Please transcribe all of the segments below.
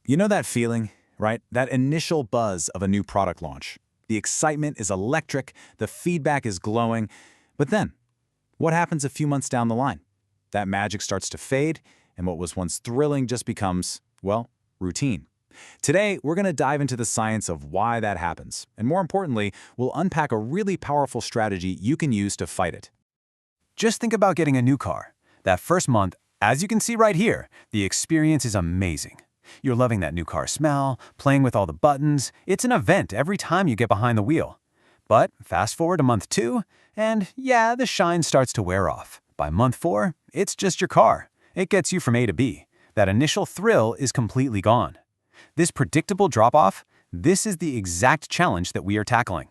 You know that feeling, right? That initial buzz of a new product launch. The excitement is electric, the feedback is glowing, but then, what happens a few months down the line? That magic starts to fade, and what was once thrilling just becomes, well, routine. Today, we're going to dive into the science of why that happens, and more importantly, we'll unpack a really powerful strategy you can use to fight it. Just think about getting a new car. That first month, as you can see right here, the experience is amazing. You're loving that new car smell, playing with all the buttons. It's an event every time you get behind the wheel. But fast forward to month 2, and yeah, the shine starts to wear off. By month 4, it's just your car. It gets you from A to B. That initial thrill is completely gone. This predictable drop-off, this is the exact challenge that we are tackling.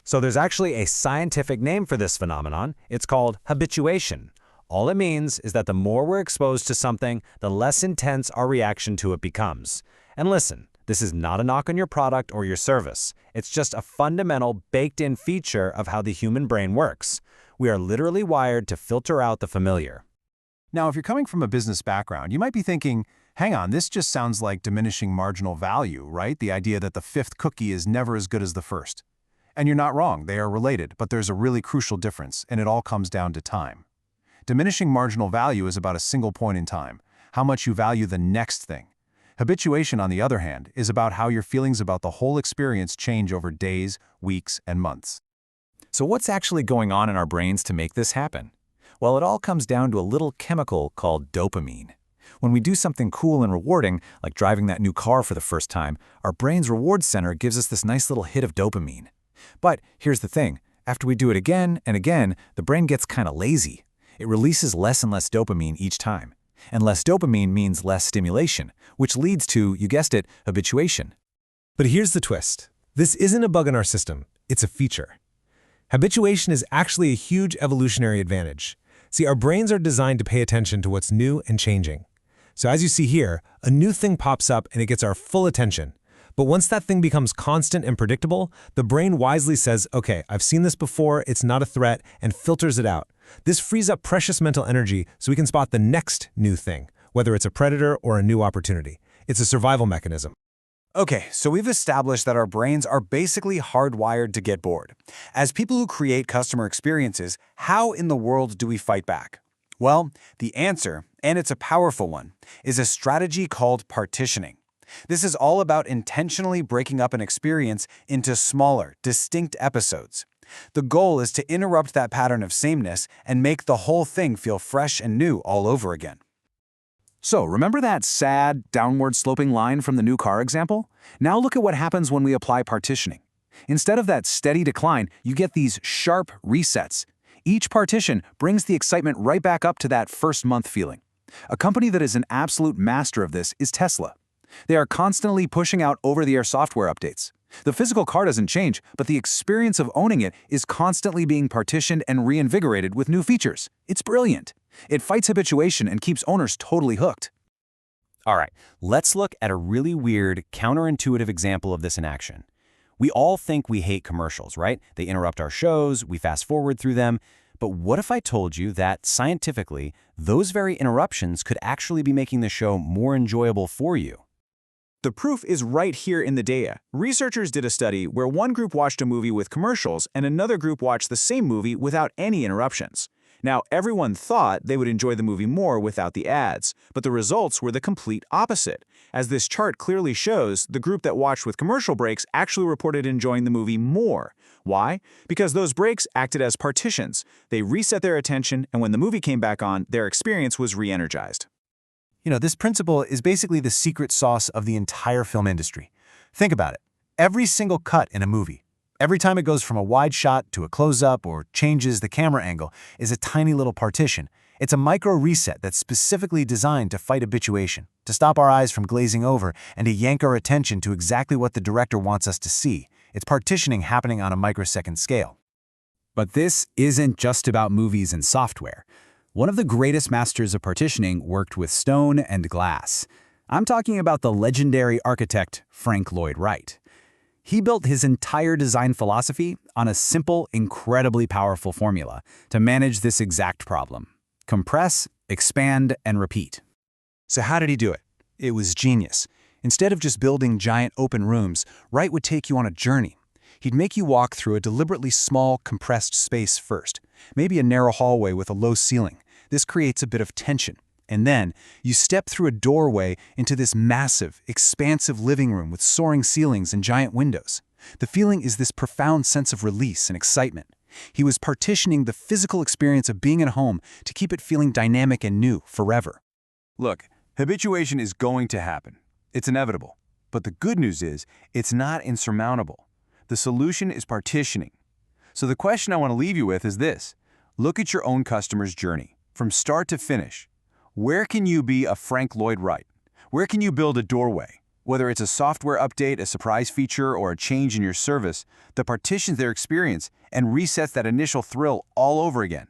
So there's actually a scientific name for this phenomenon. It's called habituation. All it means is that the more we're exposed to something, the less intense our reaction to it becomes. And listen, this is not a knock on your product or your service. It's just a fundamental, baked-in feature of how the human brain works. We are literally wired to filter out the familiar. Now, if you're coming from a business background, you might be thinking, hang on, this just sounds like diminishing marginal value, right? The idea that the 5th cookie is never as good as the first. And you're not wrong, they are related, but there's a really crucial difference, and it all comes down to time. Diminishing marginal value is about a single point in time, how much you value the next thing. Habituation, on the other hand, is about how your feelings about the whole experience change over days, weeks, and months. So what's actually going on in our brains to make this happen? Well, it all comes down to a little chemical called dopamine. When we do something cool and rewarding, like driving that new car for the first time, our brain's reward center gives us this nice little hit of dopamine. But here's the thing, after we do it again and again, the brain gets kind of lazy. It releases less and less dopamine each time. And less dopamine means less stimulation, which leads to, you guessed it, habituation. But here's the twist. This isn't a bug in our system, it's a feature. Habituation is actually a huge evolutionary advantage. See, our brains are designed to pay attention to what's new and changing. So as you see here, a new thing pops up and it gets our full attention. But once that thing becomes constant and predictable, the brain wisely says, okay, I've seen this before, it's not a threat, and filters it out. This frees up precious mental energy so we can spot the next new thing, whether it's a predator or a new opportunity. It's a survival mechanism. Okay, so we've established that our brains are basically hardwired to get bored. As people who create customer experiences, how in the world do we fight back? Well, the answer, and it's a powerful one, is a strategy called partitioning. This is all about intentionally breaking up an experience into smaller, distinct episodes. The goal is to interrupt that pattern of sameness and make the whole thing feel fresh and new all over again. So, remember that sad, downward-sloping line from the new car example? Now look at what happens when we apply partitioning. Instead of that steady decline, you get these sharp resets. Each partition brings the excitement right back up to that first-month feeling. A company that is an absolute master of this is Tesla. They are constantly pushing out over-the-air software updates. The physical car doesn't change, but the experience of owning it is constantly being partitioned and reinvigorated with new features. It's brilliant. It fights habituation and keeps owners totally hooked. All right, let's look at a really weird, counterintuitive example of this in action. We all think we hate commercials, right? They interrupt our shows, we fast forward through them. But what if I told you that, scientifically, those very interruptions could actually be making the show more enjoyable for you? The proof is right here in the data. Researchers did a study where one group watched a movie with commercials and another group watched the same movie without any interruptions. Now, everyone thought they would enjoy the movie more without the ads, but the results were the complete opposite. As this chart clearly shows, the group that watched with commercial breaks actually reported enjoying the movie more. Why? Because those breaks acted as partitions. They reset their attention, and when the movie came back on, their experience was re-energized. You know, this principle is basically the secret sauce of the entire film industry. Think about it. Every single cut in a movie, every time it goes from a wide shot to a close-up or changes the camera angle, is a tiny little partition. It's a micro reset that's specifically designed to fight habituation, to stop our eyes from glazing over, and to yank our attention to exactly what the director wants us to see. It's partitioning happening on a microsecond scale. But this isn't just about movies and software. One of the greatest masters of partitioning worked with stone and glass. I'm talking about the legendary architect Frank Lloyd Wright. He built his entire design philosophy on a simple, incredibly powerful formula to manage this exact problem. Compress, expand, and repeat. So how did he do it? It was genius. Instead of just building giant open rooms, Wright would take you on a journey. He'd make you walk through a deliberately small, compressed space first, maybe a narrow hallway with a low ceiling. This creates a bit of tension. And then, you step through a doorway into this massive, expansive living room with soaring ceilings and giant windows. The feeling is this profound sense of release and excitement. He was partitioning the physical experience of being at home to keep it feeling dynamic and new forever. Look, habituation is going to happen. It's inevitable. But the good news is, it's not insurmountable. The solution is partitioning. So the question I want to leave you with is this. Look at your own customer's journey, from start to finish. Where can you be a Frank Lloyd Wright? Where can you build a doorway? Whether it's a software update, a surprise feature, or a change in your service, the partitions their experience and resets that initial thrill all over again.